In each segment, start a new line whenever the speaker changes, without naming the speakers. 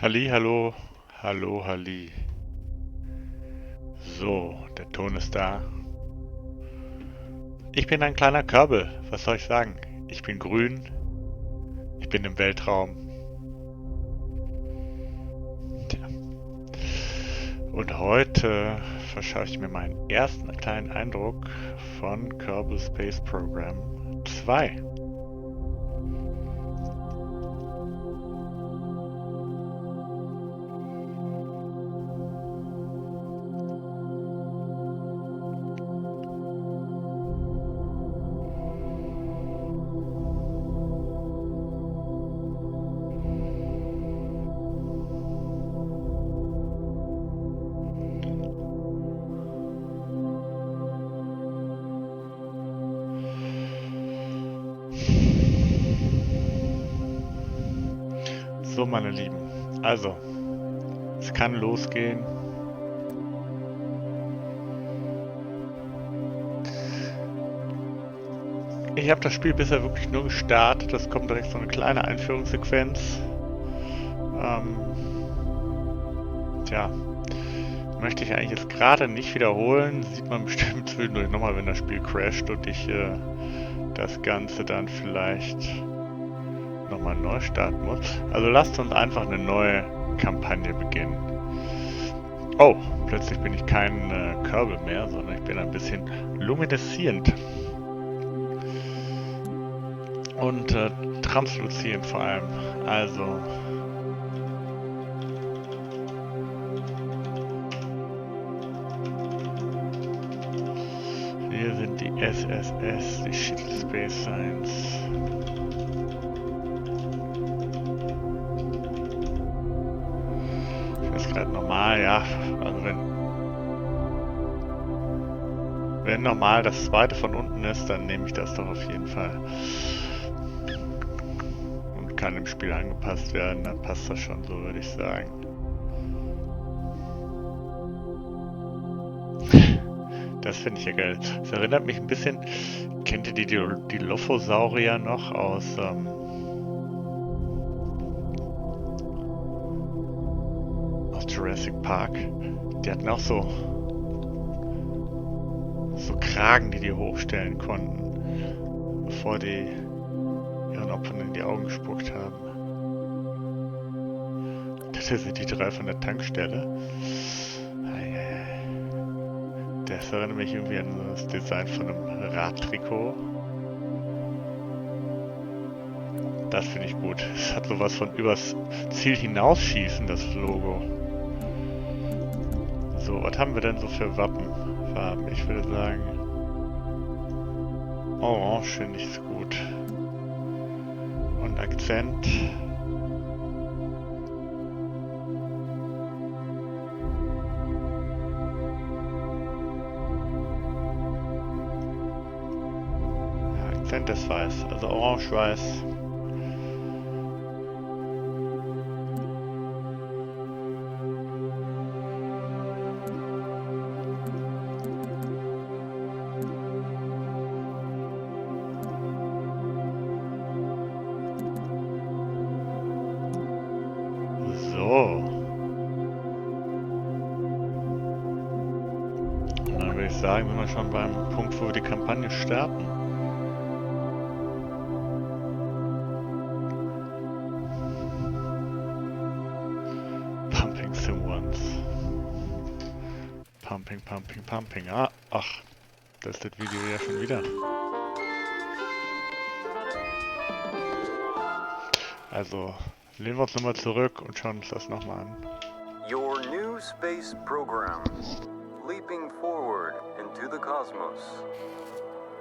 Halli, hallo, hallo, halli. So, der Ton ist da. Ich bin ein kleiner Kerbal, was soll ich sagen? Ich bin grün, ich bin im Weltraum. Tja. Und heute verschaffe ich mir meinen ersten kleinen Eindruck von Kerbal Space Program 2. So, meine Lieben, also, es kann losgehen. Ich habe das Spiel bisher wirklich nur gestartet. Es kommt direkt so eine kleine Einführungssequenz. Tja, möchte ich eigentlich jetzt gerade nicht wiederholen. Sieht man bestimmt zwischendurch nochmal, wenn das Spiel crasht und ich das Ganze dann vielleicht nochmal neu starten muss. Also lasst uns einfach eine neue Kampagne beginnen. Oh, plötzlich bin ich kein Kerbal mehr, sondern ich bin ein bisschen lumineszierend. Und transluzierend vor allem. Also wir sind die SSS, die Shuttle Space Science. Ich weiß gerade normal, ja. Also wenn normal das zweite von unten ist, dann nehme ich das doch auf jeden Fall. Und kann im Spiel angepasst werden, dann passt das schon, so würde ich sagen. Das finde ich ja geil. Das erinnert mich ein bisschen, kennt ihr die Dilophosaurier noch aus Jurassic Park? Die hatten auch so Kragen, die hochstellen konnten, bevor die ihren Opfern in die Augen gespuckt haben. Das sind die drei von der Tankstelle. Das erinnert mich irgendwie an das Design von einem Radtrikot. Das finde ich gut. Es hat sowas von übers Ziel hinausschießen, das Logo. So, was haben wir denn so für Wappenfarben? Ich würde sagen, Orange finde ich gut. Und Akzent. Akzent ist weiß, also orange-weiß. Sagen, sind wir schon beim Punkt, wo wir die Kampagne starten. Pumping Sim Once. Pumping, pumping, pumping. Ach, das ist das Video ja schon wieder. Also, lehnen wir uns nochmal zurück und schauen uns das nochmal an.
Your new space program. Leaping forward into the cosmos.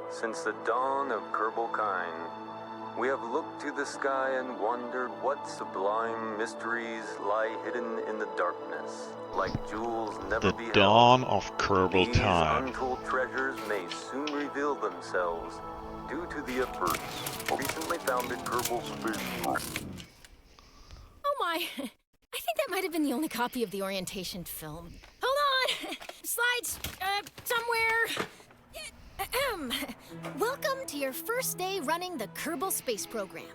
Since the dawn of Kerbal kind, we have looked to the sky and wondered what sublime mysteries lie hidden in the darkness, like jewels never beheld.
The dawn of Kerbal
These
time.
untold treasures may soon reveal themselves due to the efforts recently founded Kerbal Space Program.
Oh my! I think that might have been the only copy of the orientation film. Hold on! Slides, somewhere. Welcome to your first day running the Kerbal Space Program.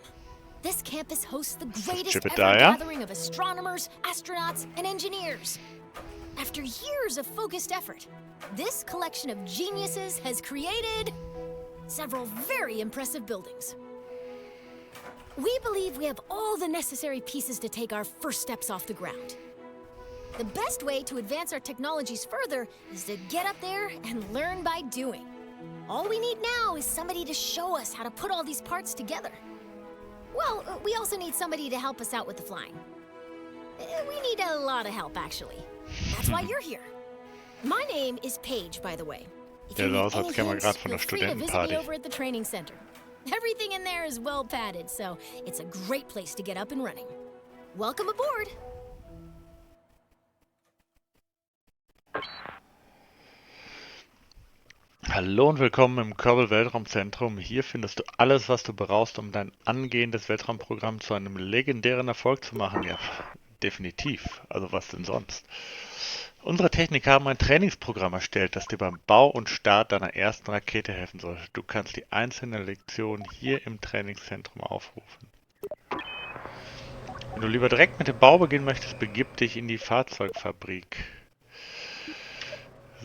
This campus hosts the greatest ever
Jebediah?
gathering of astronomers, astronauts, and engineers. After years of focused effort, this collection of geniuses has created several very impressive buildings. We believe we have all the necessary pieces to take our first steps off the ground. The best way to advance our technologies further is to get up there and learn by doing. All we need now is somebody to show us how to put all these parts together. Well, we also need somebody to help us out with the flying. We need a lot of help, actually. That's why you're here. My name is Paige, by the way. If
Der
you
sah
need
aus, als
any
käme er
hints,
gerade von
feel
der
free to visit me
Studentenparty.
over at the training center. Everything in there is well padded, so it's a great place to get up and running. Welcome aboard!
Hallo und willkommen im Kerbal Weltraumzentrum. Hier findest du alles, was du brauchst, um dein angehendes Weltraumprogramm zu einem legendären Erfolg zu machen. Ja, definitiv. Also was denn sonst? Unsere Techniker haben ein Trainingsprogramm erstellt, das dir beim Bau und Start deiner ersten Rakete helfen soll. Du kannst die einzelnen Lektionen hier im Trainingszentrum aufrufen. Wenn du lieber direkt mit dem Bau beginnen möchtest, begib dich in die Fahrzeugfabrik.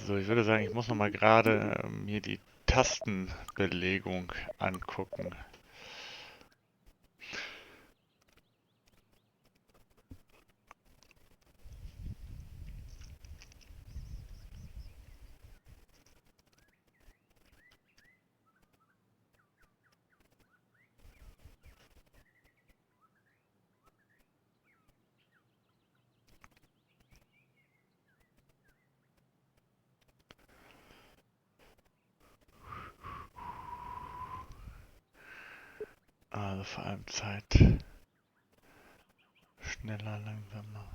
So, ich würde sagen, ich muss nochmal gerade mir die Tastenbelegung angucken. Also vor allem Zeit. Schneller, langsamer.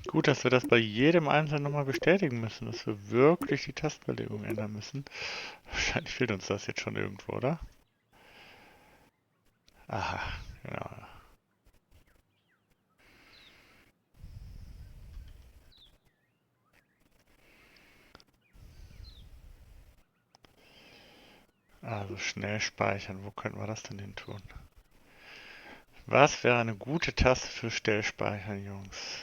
Gut, dass wir das bei jedem Einzelnen nochmal bestätigen müssen, dass wir wirklich die Tastenbelegung ändern müssen. Wahrscheinlich fehlt uns das jetzt schon irgendwo, oder? Aha, genau. Also schnell speichern. Wo könnten wir das denn hin tun? Was wäre eine gute Taste für Schnellspeichern, Jungs?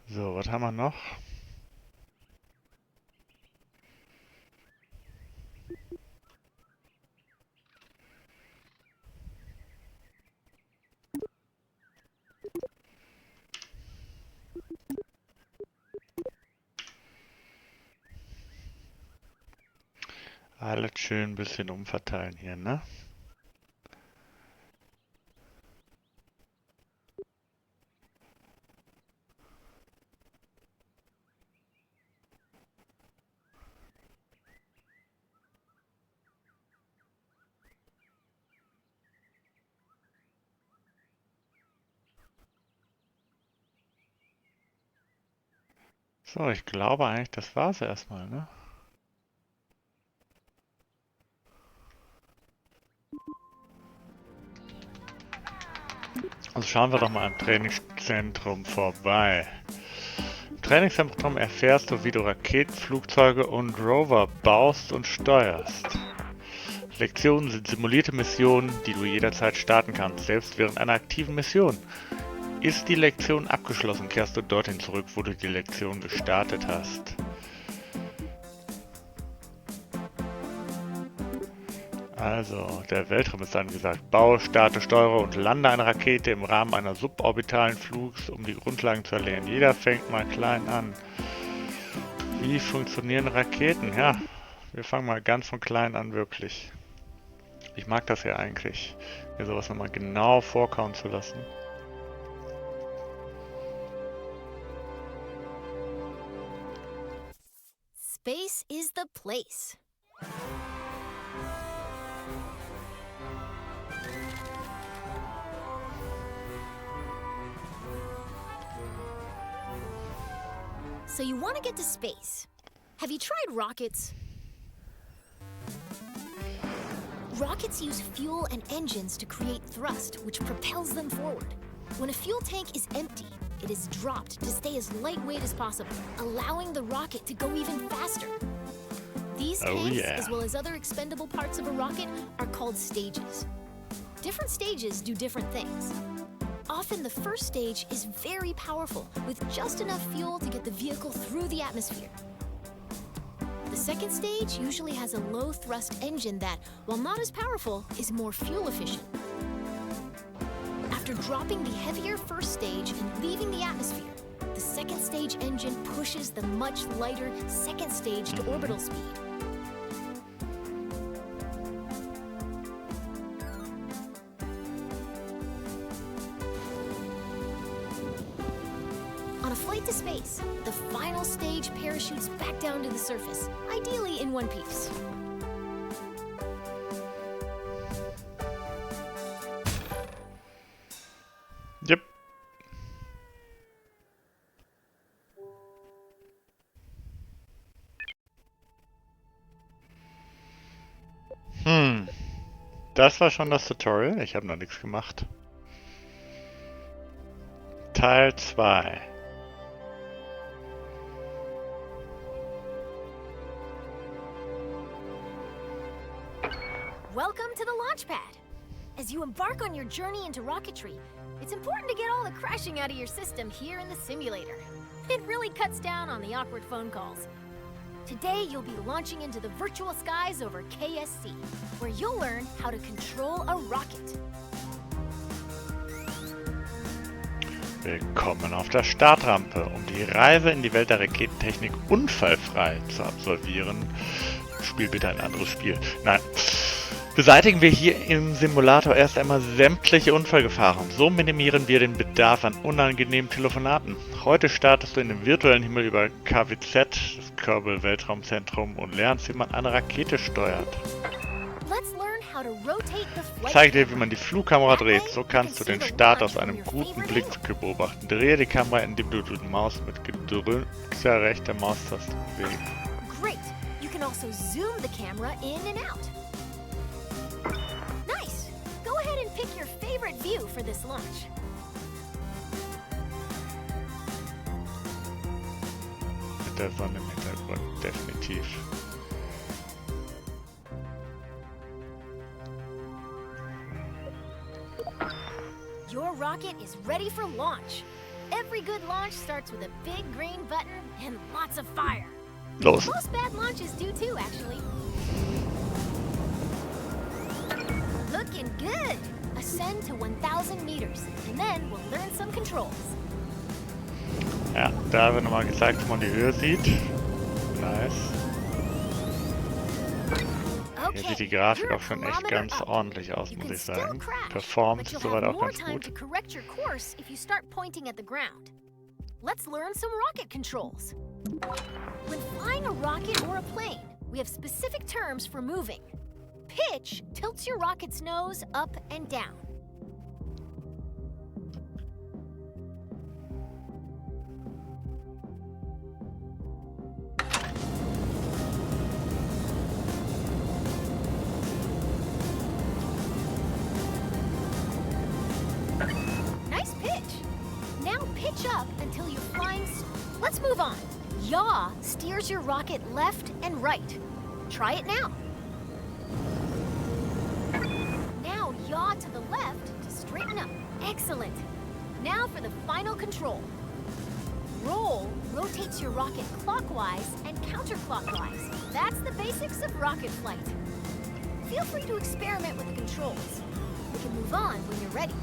So, was haben wir noch? Alles schön ein bisschen umverteilen hier, ne? So, ich glaube eigentlich, das war's erstmal, ne? Also schauen wir doch mal am Trainingszentrum vorbei. Im Trainingszentrum erfährst du, wie du Raketen, Flugzeuge und Rover baust und steuerst. Lektionen sind simulierte Missionen, die du jederzeit starten kannst, selbst während einer aktiven Mission. Ist die Lektion abgeschlossen, kehrst du dorthin zurück, wo du die Lektion gestartet hast. Also, der Weltraum ist dann gesagt, baue, starte, steuere und lande eine Rakete im Rahmen einer suborbitalen Flugs, um die Grundlagen zu erlernen. Jeder fängt mal klein an. Wie funktionieren Raketen? Ja, wir fangen mal ganz von klein an, wirklich. Ich mag das ja eigentlich, mir sowas nochmal genau vorkauen zu lassen.
Space is the place. So you want to get to space. Have you tried rockets? Rockets use fuel and engines to create thrust, which propels them forward. When a fuel tank is empty, it is dropped to stay as lightweight as possible, allowing the rocket to go even faster. These tanks, as well as other expendable parts of a rocket, are called stages. Different stages do different things. Often the first stage is very powerful, with just enough fuel to get the vehicle through the atmosphere. The second stage usually has a low-thrust engine that, while not as powerful, is more fuel efficient. After dropping the heavier first stage and leaving the atmosphere, the second stage engine pushes the much lighter second stage to orbital speed. On a flight to space, the final stage parachutes back down to the surface, ideally in one piece.
Yep. Das war schon das Tutorial. Ich habe noch nichts gemacht. Teil 2.
Welcome to the launch pad. As you embark on your journey into rocketry, it's important to get all the crashing out of your system here in the simulator. It really cuts down on the awkward phone calls. Today, you'll be launching into the virtual skies over KSC, where you'll learn how to control a rocket.
Willkommen auf der Startrampe. Um die Reise in die Welt der Raketentechnik unfallfrei zu absolvieren, spiel bitte ein anderes Spiel. Nein. Beseitigen wir hier im Simulator erst einmal sämtliche Unfallgefahren. So minimieren wir den Bedarf an unangenehmen Telefonaten. Heute startest du in dem virtuellen Himmel über KWZ, das Kerbal Weltraumzentrum, und lernst, wie man eine Rakete steuert. Ich zeige dir, wie man die Flugkamera dreht. So kannst du den Start aus einem guten Blickwinkel beobachten. Drehe die Kamera, indem du die Maus mit gedrückter rechter Maustaste bewegst.
Great. You can also zoom the camera in and out. Nice. Go ahead and pick your favorite view for this launch.
Mit der Sonne im Hintergrund, definitiv.
Your rocket is ready for launch. Every good launch starts with a big green button and lots of fire.
Los.
Most bad launches do too, actually. Looking good. Ascend to 1,000 meters, and then we'll learn some controls.
Ja, da wird nochmal gezeigt, wo man die Höhe sieht. Nice. Hier sieht die Grafik auch schon echt ganz ordentlich aus, muss ich sagen. Performance ist soweit auch ganz gut.
Let's learn some rocket controls. When flying a rocket or a plane, we have specific terms for moving. Pitch tilts your rocket's nose up and down. pitch up until you're flying. Let's move on. Yaw steers your rocket left and right. Try it now. Now yaw to the left to straighten up. Excellent. Now for the final control. Roll rotates your rocket clockwise and counterclockwise. That's the basics of rocket flight. Feel free to experiment with the controls. We can move on when you're ready.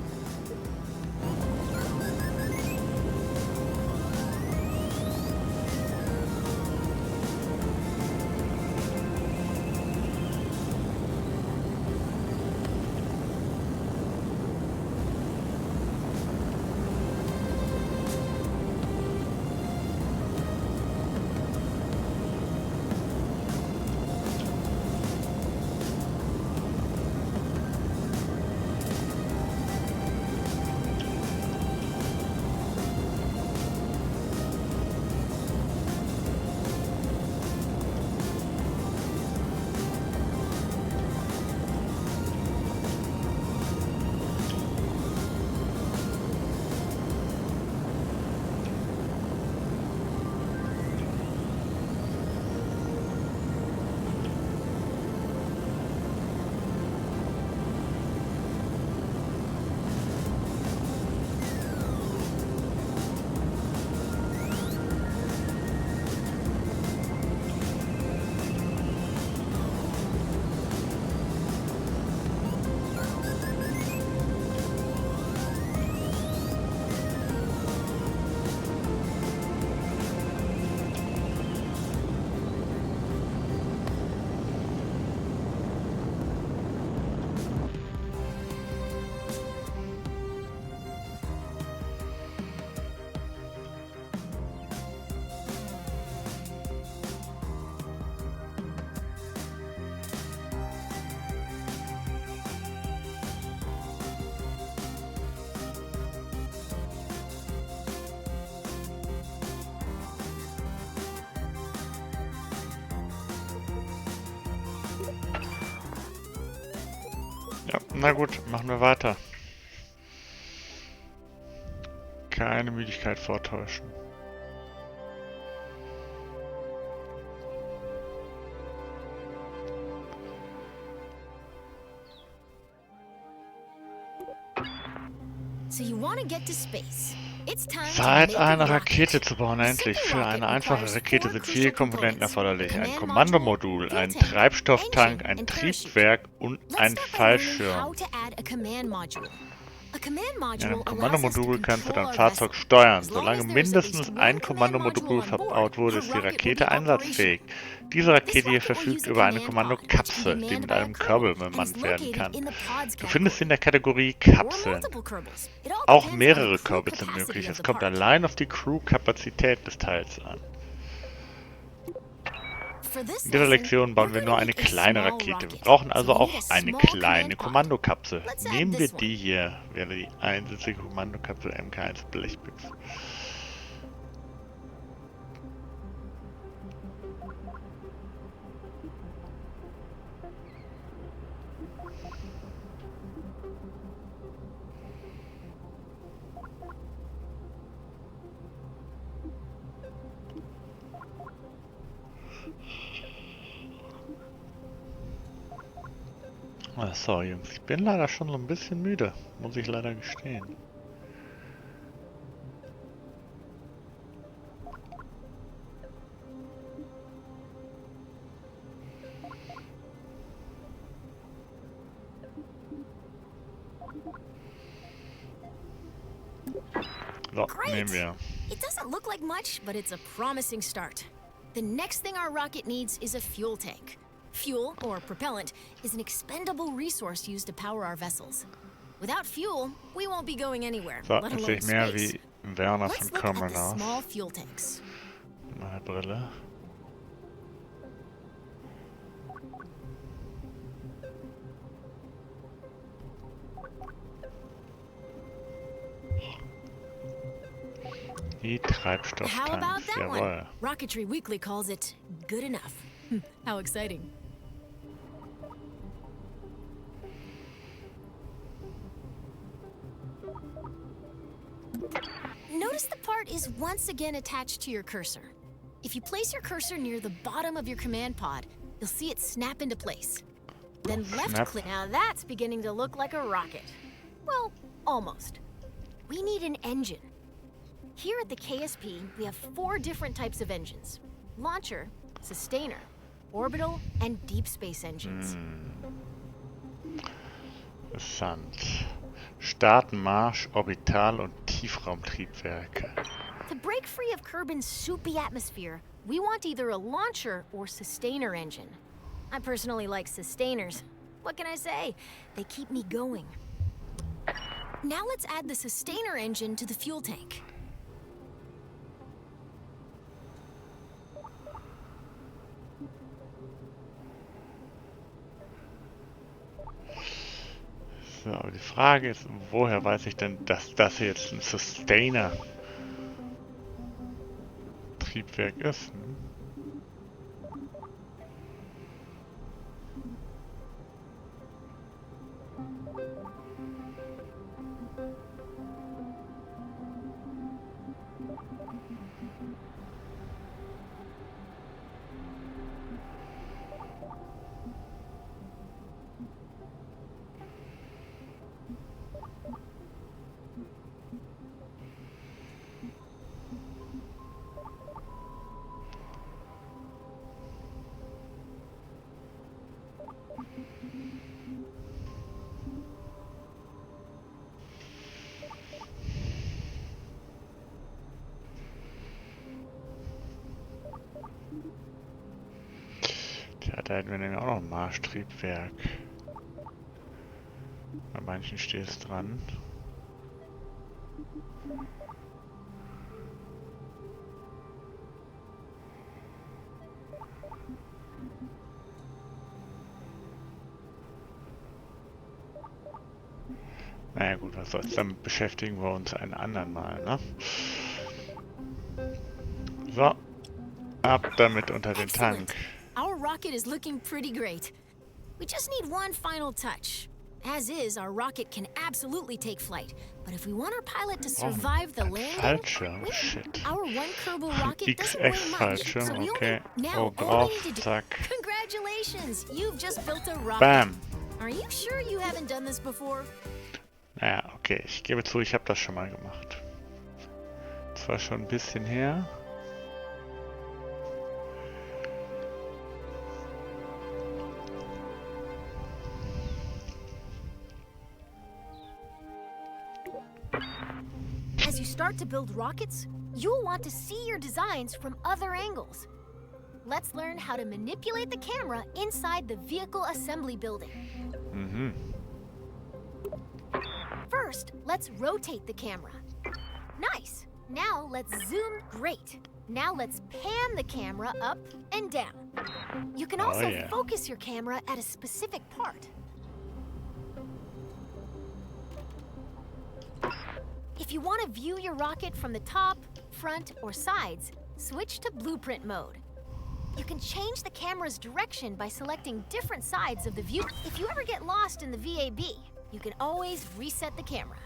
Ja, na gut, machen wir weiter. Keine Müdigkeit vortäuschen.
So you want to get to space. It's time to
Zeit,
make a
eine
rocket.
Rakete zu bauen, endlich. Für eine einfache Rakete sind 4 Komponenten erforderlich. Ein Kommandomodul, ein Treibstofftank, ein Triebwerk und ein Fallschirm. In einem Kommandomodul kannst du dein Fahrzeug steuern. Solange mindestens ein Kommandomodul verbaut wurde, ist die Rakete einsatzfähig. Diese Rakete hier verfügt über eine Kommandokapsel, die mit einem Kerbal bemannt werden kann. Du findest sie in der Kategorie Kapseln. Auch mehrere Kerbals sind möglich. Es kommt allein auf die Crew-Kapazität des Teils an. In dieser Lektion bauen wir nur eine kleine Rakete. Wir brauchen also auch eine kleine Kommandokapsel. Nehmen wir die hier, wäre die einsitzige Kommandokapsel MK1 Blechbüchs. So, Jungs, ich bin leider schon so ein bisschen müde, muss ich leider gestehen. So, nehmen wir.
It doesn't look like much, but it's a promising start. The next thing our rocket needs is a fuel tank. Fuel, or propellant, is an expendable resource used to power our vessels. Without fuel, we won't be going anywhere,
So,
let
jetzt
alone
sehe ich mehr
space.
wie Werner
Let's
von
look at
Kerbal
the
aus.
small fuel tanks.
Meine Brille. Die
How about
Treibstofftanks,
that one?
jawohl.
Rocketry Weekly calls it good enough. How exciting. Notice the part is once again attached to your cursor. If you place your cursor near the bottom of your command pod, you'll see it snap into place. Then left click. Now that's beginning to look like a rocket. Well, almost. We need an engine. Here at the KSP, we have 4 different types of engines: launcher, sustainer, orbital, and deep space engines.
Interessant. Starten, Marsch, Orbital- und Tiefraumtriebwerke.
To break free of Kerbin's soupy atmosphere, we want either a launcher or sustainer engine. I personally like sustainers. What can I say? They keep me going. Now let's add the sustainer engine to the fuel tank.
So, aber die Frage ist, woher weiß ich denn, dass das hier jetzt ein Sustainer-Triebwerk ist? Hm? Tja, da hätten wir nämlich auch noch ein Marschtriebwerk. Bei manchen steht es dran. Naja gut, was soll's, damit beschäftigen wir uns ein andern Mal, ne? So, ab damit unter den Tank.
Our rocket is looking pretty great. We just need one final touch. As is, our rocket can absolutely take flight. But if we want our pilot to survive the landing,
Fallschirm, shit.
our one Kerbal rocket doesn't weigh much.
Fallschirm,
So we
okay.
now
Oh,
all we
drauf,
need to do.
zack.
Congratulations, you've just built a rocket.
Bam.
Are you sure you haven't done this before?
Ja, okay, ich gebe zu, ich habe das schon mal gemacht. Zwar schon ein bisschen her.
As you start to build rockets, you'll want to see your designs from other angles. Let's learn how to manipulate the camera inside the vehicle assembly building. First, let's rotate the camera. Nice. Now let's zoom. Great. Now let's pan the camera up and down. You can also focus your camera at a specific part. If you want to view your rocket from the top, front, or sides, switch to blueprint mode. You can change the camera's direction by selecting different sides of the view. If you ever get lost in the VAB, you can always reset the camera.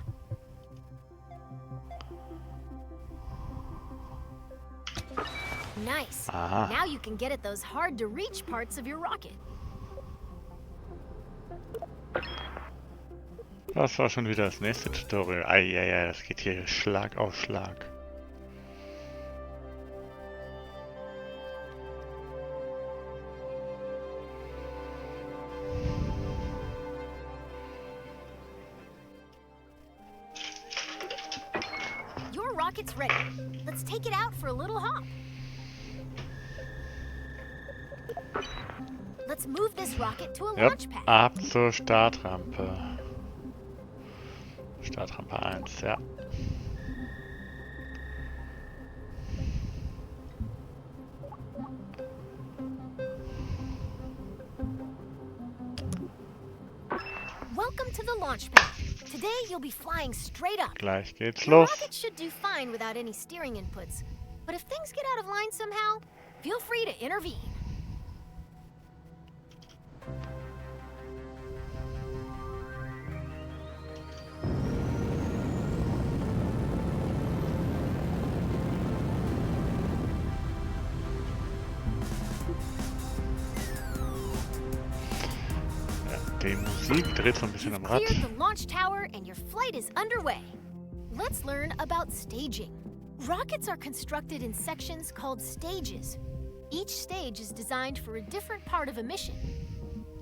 Nice. Now you can get at those hard-to-reach parts of your rocket.
Das war schon wieder das nächste Tutorial. Eieiei, das geht hier Schlag auf Schlag.
Your rocket's ready. Let's take it out for a little hop. Let's move this rocket to a launch pad.
Ab zur Startrampe. Startrampe 1, ja.
Welcome to the launch pad. Today you'll be flying straight up.
Gleich geht's
Your
los.
rocket should do fine without any steering inputs. But if things get out of line somehow, feel free to intervene.
Musik dreht so ein bisschen am
You've
Rad.
cleared the launch tower and your flight is underway. Let's learn about staging. Rockets are constructed in sections called stages. Each stage is designed for a different part of a mission.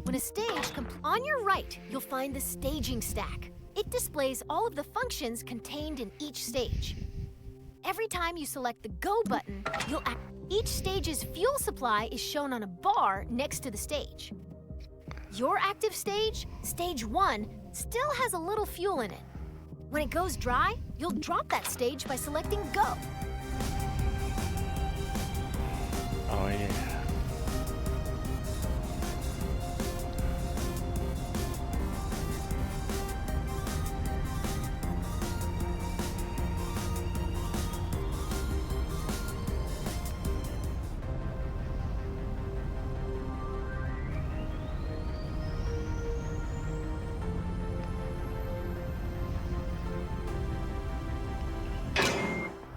When a stage on your right, you'll find the staging stack. It displays all of the functions contained in each stage. Every time you select the Go button, each stage's fuel supply is shown on a bar next to the stage. Your active stage, Stage 1, still has a little fuel in it. When it goes dry, you'll drop that stage by selecting Go.
Oh yeah.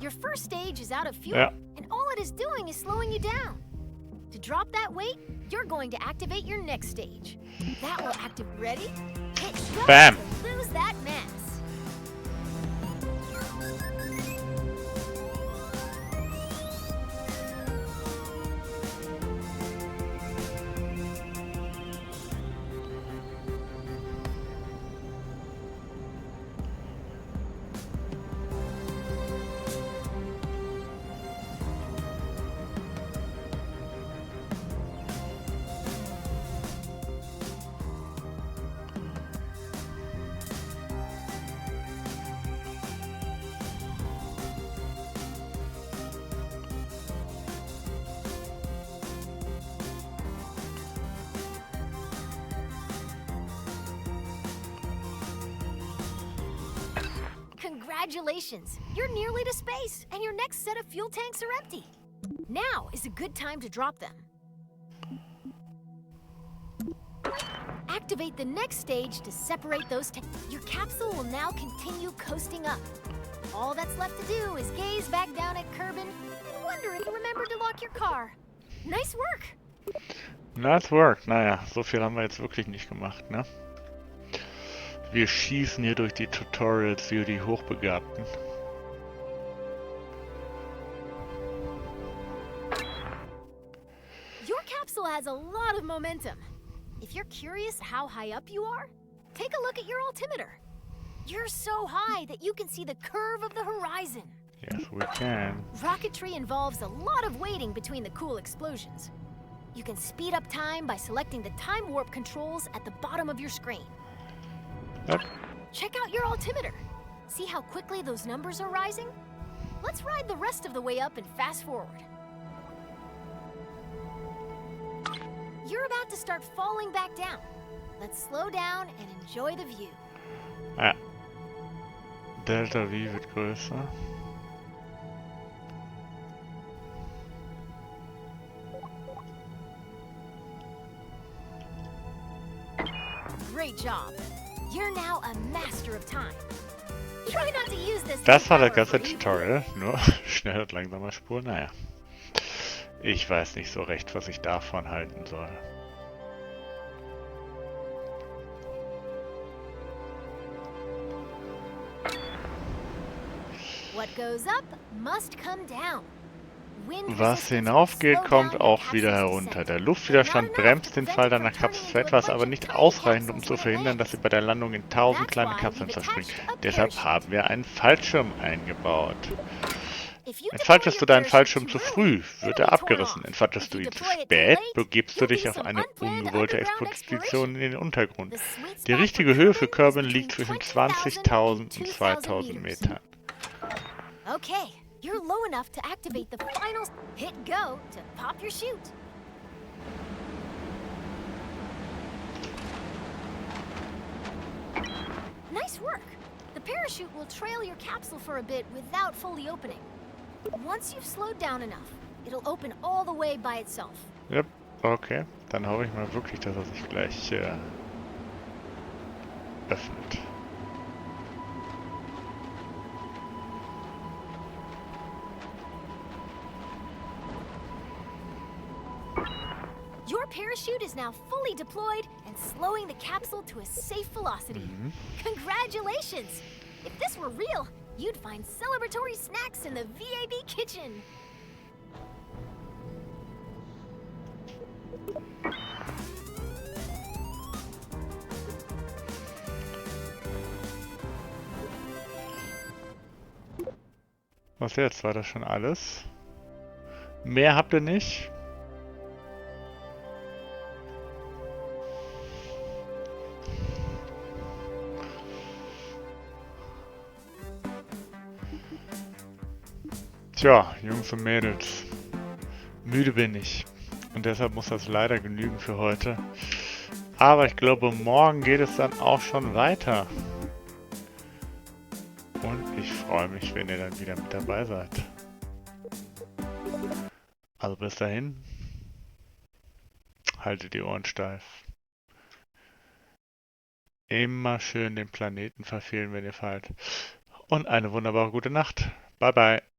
Your first stage is out of fuel,
Yeah.
and all it is doing is slowing you down. To drop that weight, you're going to activate your next stage. That will activate. Ready? Hit go
Bam.
to lose that mass. Congratulations! You're nearly to space, and your next set of fuel tanks are empty. Now is a good time to drop them. Activate the next stage to separate those tanks. Your capsule will now continue coasting up. All that's left to do is gaze back down at Kerbin and wonder if you remembered to lock your car. Nice work!
Nice work. Naja, so viel haben wir jetzt wirklich nicht gemacht, ne? Wir schießen hier durch die Tutorials für die Hochbegabten.
Your capsule has a lot of momentum. If you're curious how high up you are, take a look at your altimeter. You're so high that you can see the curve of the horizon.
Yes, we can.
Rocketry involves a lot of waiting between the cool explosions. You can speed up time by selecting the time warp controls at the bottom of your screen.
Yep.
Check out your altimeter. See how quickly those numbers are rising? Let's ride the rest of the way up and fast forward. You're about to start falling back down. Let's slow down and enjoy the view.
Ja. Delta V wird größer.
Great job. You're now a master of time. Try not to use this.
Das war das ganze Tutorial. Nur schnell und langsamer Spur. Naja. Ich weiß nicht so recht, was ich davon halten soll.
What goes up must come down.
Was hinaufgeht, kommt auch wieder herunter. Der Luftwiderstand bremst den Fall deiner Kapsel zu etwas, aber nicht ausreichend, um zu verhindern, dass sie bei der Landung in 1000 kleine Kapseln zerspringt. Deshalb haben wir einen Fallschirm eingebaut. Entfaltest du deinen Fallschirm zu früh, wird er abgerissen. Entfaltest du ihn zu spät, begibst du dich auf eine ungewollte Exposition in den Untergrund. Die richtige Höhe für Kerbin liegt zwischen 20.000 und 2.000 Metern.
Okay, you're low enough to activate the final. Hit go to pop your chute. Nice work. The parachute will trail your capsule for a bit without fully opening. Once you've slowed down enough, it'll open all the way by itself.
Yep, okay. Dann hoffe ich mal wirklich, dass er sich gleich öffnet.
Your parachute is now fully deployed and slowing the capsule to a safe velocity. Congratulations! If this were real, you'd find celebratory snacks in the VAB kitchen.
Was jetzt? War das schon alles? Mehr habt ihr nicht? Tja, Jungs und Mädels. Müde bin ich. Und deshalb muss das leider genügen für heute. Aber ich glaube, morgen geht es dann auch schon weiter. Und ich freue mich, wenn ihr dann wieder mit dabei seid. Also bis dahin, haltet die Ohren steif. Immer schön den Planeten verfehlen, wenn ihr fallt. Und eine wunderbare gute Nacht. Bye bye.